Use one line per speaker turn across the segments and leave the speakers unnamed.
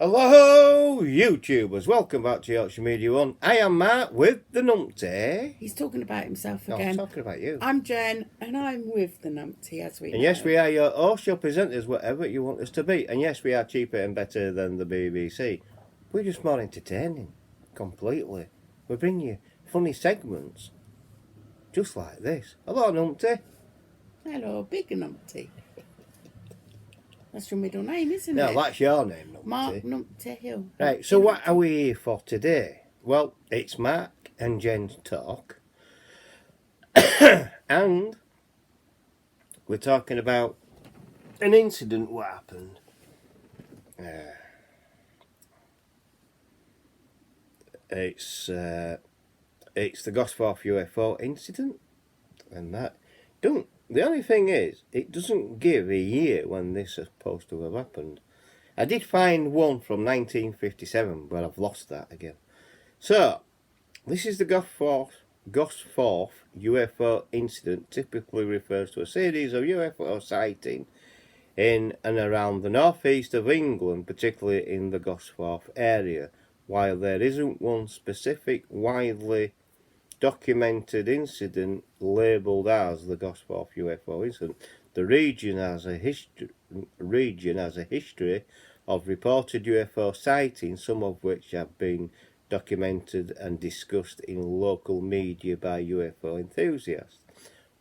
Hello, YouTubers. Welcome back to Yorkshire Media One. I am Matt with the numpty.
He's talking about himself
No, I'm
again.
talking about you.
I'm Jen, and I'm with the numpty, as we
And
know.
yes, we are your host, your presenters, whatever you want us to be. And yes, we are cheaper and better than the BBC. We're just more entertaining. Completely. We bring you funny segments. Just like this. Hello, numpty.
Hello, big numpty. That's your middle name, isn't
No,
it?
that's your name, numpty.
Mark Numpty Hill.
Right, so what are we here for today? Well, it's Mark and Jen's talk. And we're talking about an incident what happened. It's the Gosforth UFO incident, and that don't. The only thing is, it doesn't give a year when this is supposed to have happened. I did find one from 1957, but I've lost that again. So, this is the Gosforth UFO incident. Typically refers to a series of UFO sightings in and around the northeast of England, particularly in the Gosforth area. While there isn't one specific widely documented incident labelled as the Gosforth UFO incident, the region has a history of reported UFO sightings, some of which have been documented and discussed in local media by UFO enthusiasts.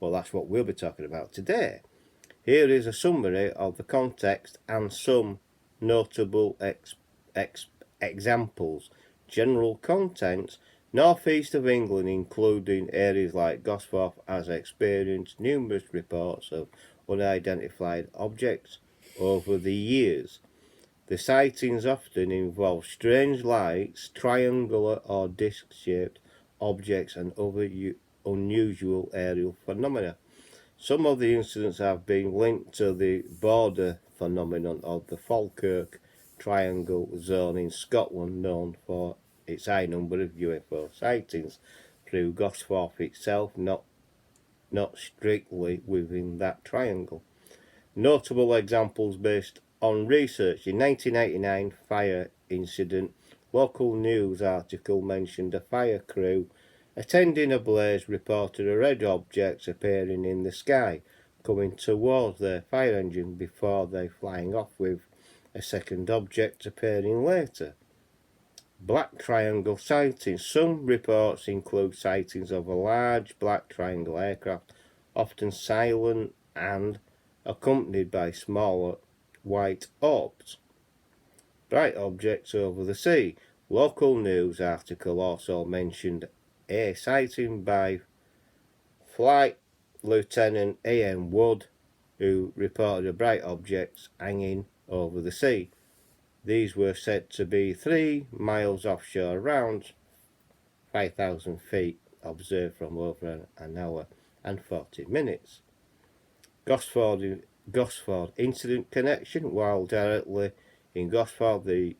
Well, that's what we'll be talking about today. Here is a summary of the context and some notable examples. General contents: northeast of England, including areas like Gosforth, has experienced numerous reports of unidentified objects over the years. The sightings often involve strange lights, triangular or disc-shaped objects, and other unusual aerial phenomena. Some of the incidents have been linked to the border phenomenon of the Falkirk Triangle zone in Scotland, known for its high number of UFO sightings through Gosforth itself, not strictly within that triangle. Notable examples based on research: in 1989 fire incident, local news article mentioned a fire crew attending a blaze reported a red object appearing in the sky, coming towards their fire engine before they flying off, with a second object appearing later. Black triangle sightings. Some reports include sightings of a large black triangle aircraft, often silent and accompanied by smaller white orbs. Bright objects over the sea. Local news article also mentioned a sighting by Flight Lieutenant A.M. Wood, who reported a bright object hanging over the sea. These were said to be 3 miles offshore, around 5,000 feet, observed from over an hour and 40 minutes. Gosforth incident connection. While directly in Gosforth, the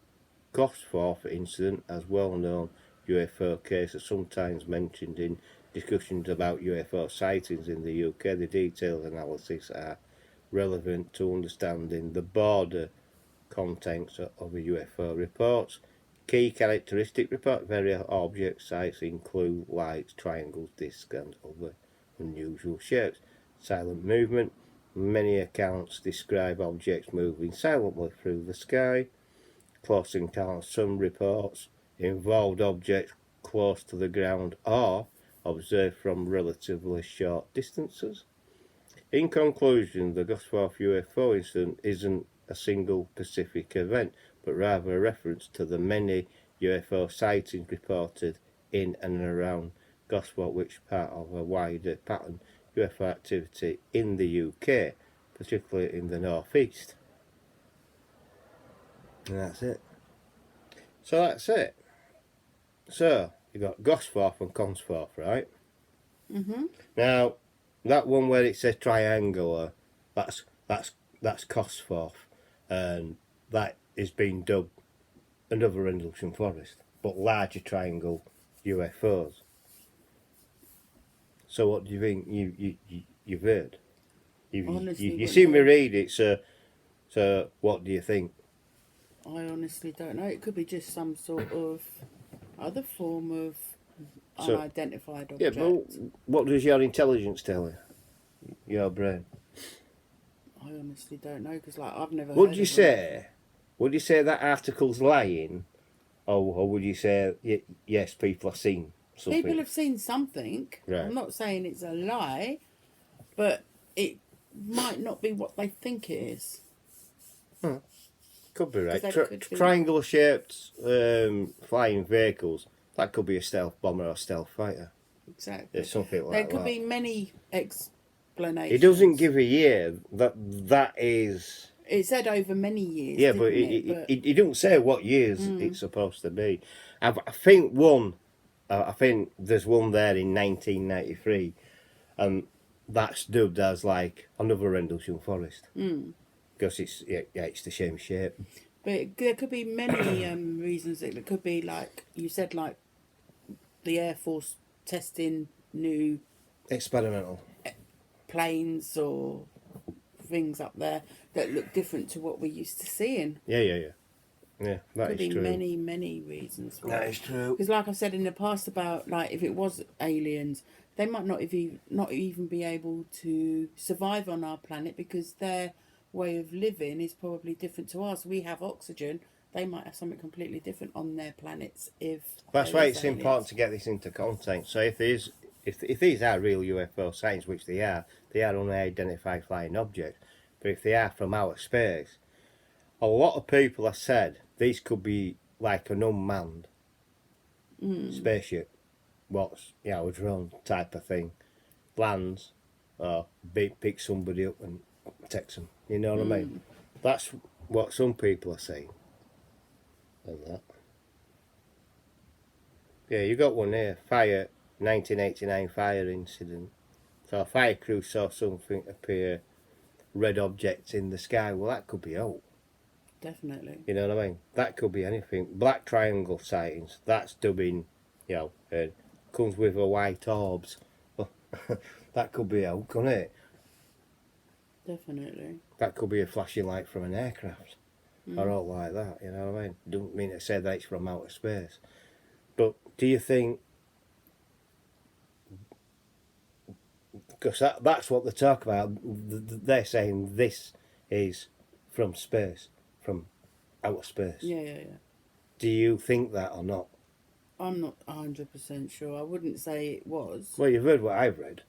Gosforth incident, as well-known UFO case, is sometimes mentioned in discussions about UFO sightings in the UK. The detailed analysis are relevant to understanding the broader contents of a UFO report. Key characteristic report: various object sites include lights, triangles, discs, and other unusual shapes. Silent movement. Many accounts describe objects moving silently through the sky. Close encounters. Some reports involved objects close to the ground or observed from relatively short distances. In conclusion, the Gosforth UFO incident isn't a single specific event, but rather a reference to the many UFO sightings reported in and around Gosforth, which are part of a wider pattern UFO activity in the UK, particularly in the northeast. And that's it. So that's it. So you got Gosforth and Consforth, right?
Mm-hmm.
Now that one where it says triangular, that's Gosforth, and that is being dubbed another Rendlesham Forest, but larger triangle UFOs. So what do you think you've heard? You
Honestly,
seen me read it, so what do you think?
I honestly don't know. It could be just some sort of other form of
So,
unidentified
yeah, but
object.
what does your intelligence tell you? Your brain.
I honestly don't know because, like, I've never
Would
heard
you
of them before.
say? Would you say that article's lying, or would you say yes, people have seen
People
something?
have seen something. I'm
Right.
not saying it's a lie, but it might not be what they think it is.
Could be
Because
right.
they could be.
Triangle shaped flying vehicles. That could be a stealth bomber or stealth fighter.
Exactly.
It's something
There
like
could
that.
be many
It doesn't
explanations.
give a year. That is.
It said over many years,
Yeah, but
didn't it? But
it don't say what years it's supposed to be. I think one. I think there's one there in 1993, and that's dubbed as like another Rendlesham Forest because it's the same shape.
there could be many reasons. It could be like you said, like the Air Force testing new
Experimental.
planes or things up there that look different to what we're used to seeing.
Yeah. Yeah, that
Could
is
be
true.
many reasons for
That
it.
is true.
Because, like I've said in the past about like if it was aliens, they might not even be able to survive on our planet because their way of living is probably different to ours. We have oxygen. They might have something completely different on their planets if
That's
there
why
is
it's important
aliens.
to get this into context. So if these are real UFO sightings, which they are unidentified flying objects. But if they are from outer space, a lot of people have said these could be like an unmanned spaceship, what's a drone type of thing, lands or pick somebody up and takes them. You know what I mean? That's what some people are saying. And that. Yeah, you got one here. Fire, 1989 fire incident. So a fire crew saw something appear, red objects in the sky. Well, that could be out.
Definitely.
You know what I mean? That could be anything. Black triangle sightings. That's dubbing. Comes with a white orbs. That could be out, couldn't it?
Definitely.
That could be a flashing light from an aircraft. Or all like that, you know what I mean? Don't mean to say that it's from outer space. But do you think, because that's what they talk about, they're saying this is from space, from outer space.
Yeah.
Do you think that or not?
I'm not 100% sure. I wouldn't say it was.
Well, you've heard what I've read.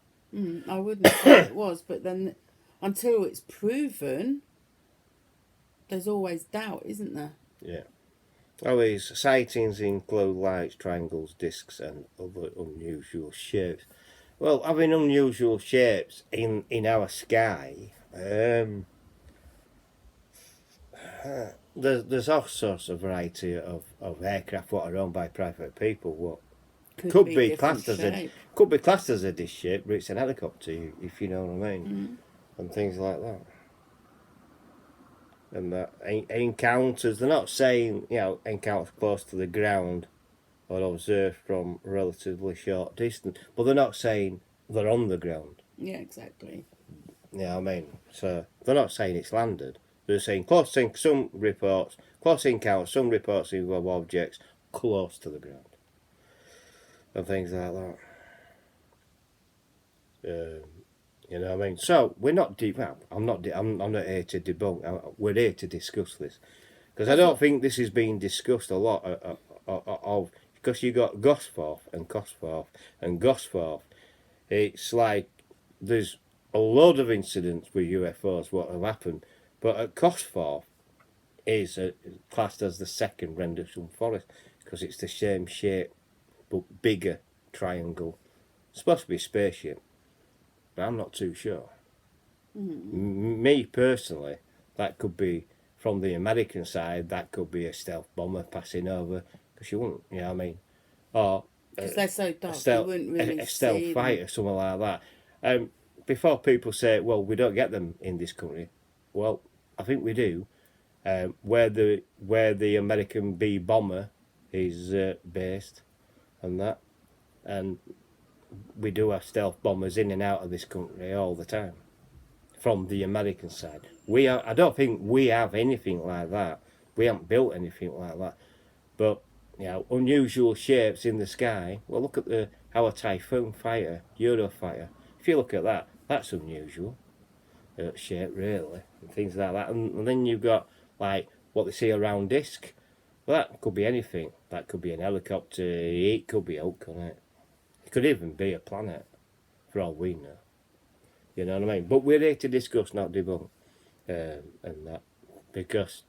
I wouldn't say it was, but then until it's proven, there's always doubt, isn't there?
Yeah. Oh, these sightings include lights, triangles, discs, and other unusual shapes. Well, having unusual shapes in our sky, there's all sorts of variety of aircraft what are owned by private people. What could be
different
classed as
shape.
could be classed as a dish shape, but it's an helicopter, if you know what I mean, and things like that. And that encounters, they're not saying encounters close to the ground or observed from relatively short distance, but they're not saying they're on the ground.
Yeah, exactly.
You know what I mean? So they're not saying it's landed. They're saying close encounters, some reports involve objects close to the ground and things like that. You know what I mean? So we're not deep. Well, I'm not here to debunk. We're here to discuss this because I don't think this is being discussed a lot. Of because you got Gosforth and Gosforth. It's like there's a load of incidents with UFOs what have happened, but at Gosforth is classed as the second Rendlesham Forest because it's the same shape but bigger triangle. It's supposed to be a spaceship, but I'm not too sure. Me personally, that could be from the American side. That could be a stealth bomber passing over because you wouldn't, you know what I mean, or
Because they're so dark,
stealth,
you wouldn't really
a stealth
see
fighter, something like that. Before people say, well, we don't get them in this country, well, I think we do. Where the American B bomber is based, and that, and we do have stealth bombers in and out of this country all the time. From the American side, I don't think we have anything like that We haven't built anything like that. But, you know, unusual shapes in the sky. Well, look at our Typhoon fighter, Eurofighter. If you look at that, that's unusual shape, really, and things like that. And then you've got, like, what they see around disk. Well, that could be anything. That could be an helicopter. It could be Oak, couldn't it? It could even be a planet, for all we know. You know what I mean? But we're here to discuss, not debunk, and that, because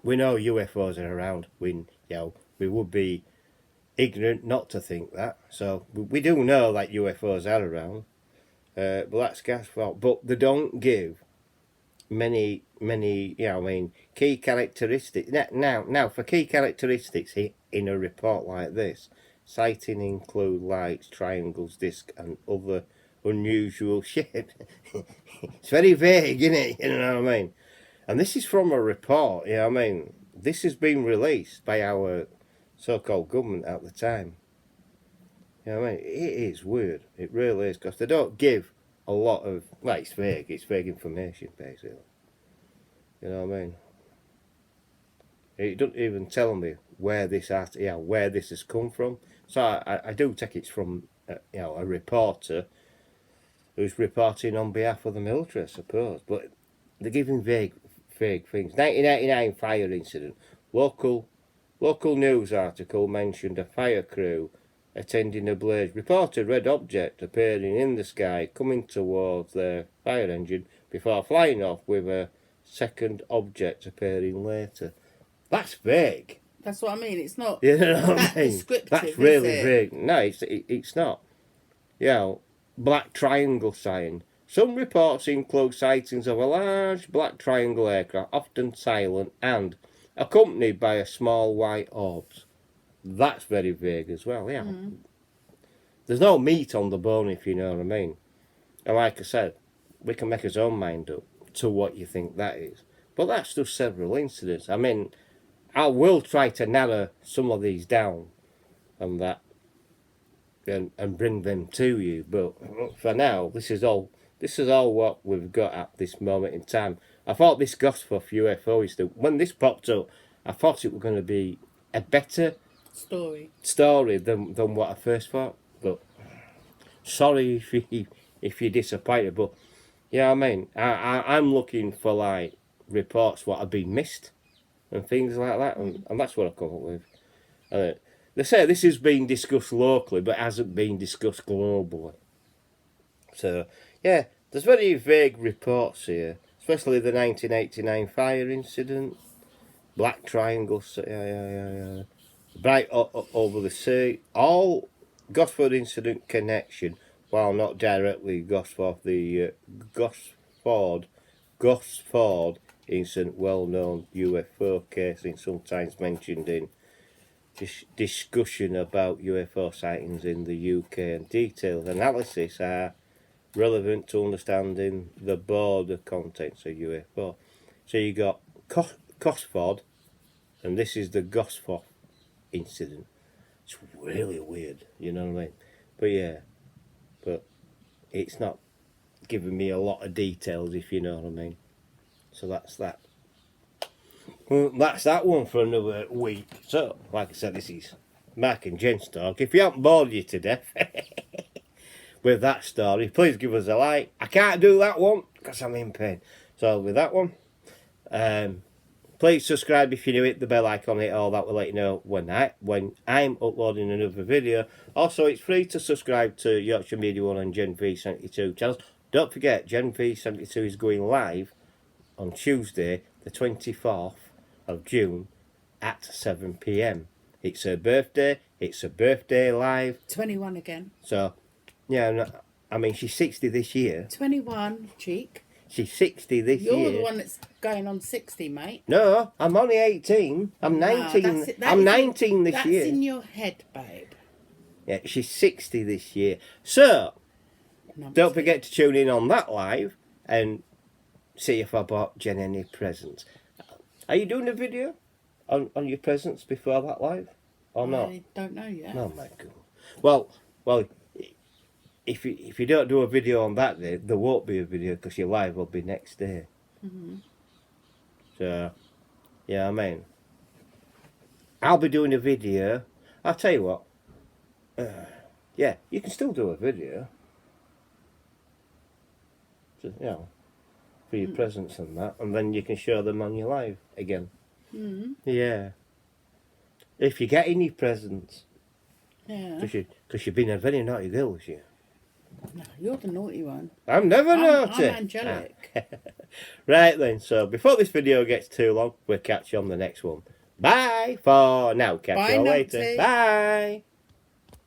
we know UFOs are around. We would be ignorant not to think that. So we do know that UFOs are around. But that's Gosforth. But they don't give many, key characteristics. Now, for key characteristics in a report like this, sighting include lights, triangles, discs, and other unusual shapes. It's very vague, isn't it? You know what I mean? And this is from a report, you know what I mean? This has been released by our so-called government at the time. You know what I mean? It is weird. It really is, because they don't give a lot of... Well, it's vague. It's vague information, basically. You know what I mean? It doesn't even tell me where this has come from. So I do take it's from a reporter who's reporting on behalf of the military, I suppose. But they're giving vague things. 1989 fire incident. Local news article mentioned a fire crew attending a blaze reported red object appearing in the sky coming towards their fire engine before flying off, with a second object appearing later. That's vague.
That's what I mean. It's not
You know what
that
I mean?
descriptive.
That's really
is it?
vague. No, it's not. Black triangle sign. Some reports include sightings of a large black triangle aircraft, often silent and accompanied by a small white orbs. That's very vague as well, yeah. There's no meat on the bone, if you know what I mean. And like I said, we can make our own mind up to what you think that is. But that's just several incidents. I mean, I will try to narrow some of these down and that, and bring them to you. But for now, this is all what we've got at this moment in time. I thought this Gosforth UFO incident, when this popped up, I thought it was going to be a better story than what I first thought. But sorry if you're disappointed. But yeah, I mean, I'm looking for like reports what have been missed and things like that, and that's what I come up with. They say this has been discussed locally, but hasn't been discussed globally. So yeah, there's very vague reports here, especially the 1989 fire incident, black triangle, bright over the sea, all Gosford incident connection, while not directly Gosforth. The Gosford incident, well-known UFO casing, sometimes mentioned in discussion about UFO sightings in the UK, and detailed analysis are relevant to understanding the broader contents of UFO. So you got Gosford, and this is the Gosforth incident. It's really weird, you know what I mean? But yeah, but it's not giving me a lot of details, if you know what I mean. So that's that. Well, that's that one for another week. So, like I said, this is Mark and Jen's talk. If you haven't bored you to death with that story, please give us a like. I can't do that one because I'm in pain. So with that one, please subscribe if you're new. Hit the bell icon, hit all that will let you know when I'm uploading another video. Also, it's free to subscribe to Yorkshire Media 1 and Gen V72 channels. Don't forget, Gen V72 is going live on Tuesday, the 24th of June at 7 p.m. It's her birthday. It's a birthday live.
21 again.
So, yeah, I mean, she's 60 this year.
21, cheek.
She's 60 this year.
You're the one that's going on 60, mate.
No, I'm only 18. I'm 19. I'm 19 this year.
That's in your head, babe.
Yeah, she's 60 this year. So, don't forget to tune in on that live and see if I bought Jen any presents. Are you doing a video on your presents before that live? Or not?
I don't know yet.
Oh my God. Well, if you don't do a video on that day, there won't be a video because your live will be next day.
Mm-hmm.
So, Yeah, I mean, I'll be doing a video. I'll tell you what. Yeah, you can still do a video. You know, for your presents and that, and then you can show them on your live again. Yeah. If you get any presents.
Yeah.
Because you've been a very naughty girl, was you?
No, you're the naughty one.
I'm never naughty.
I'm angelic.
Right then, so before this video gets too long, we'll catch you on the next one. Bye for now. Catch
Bye,
you all later.
Naughty.
Bye.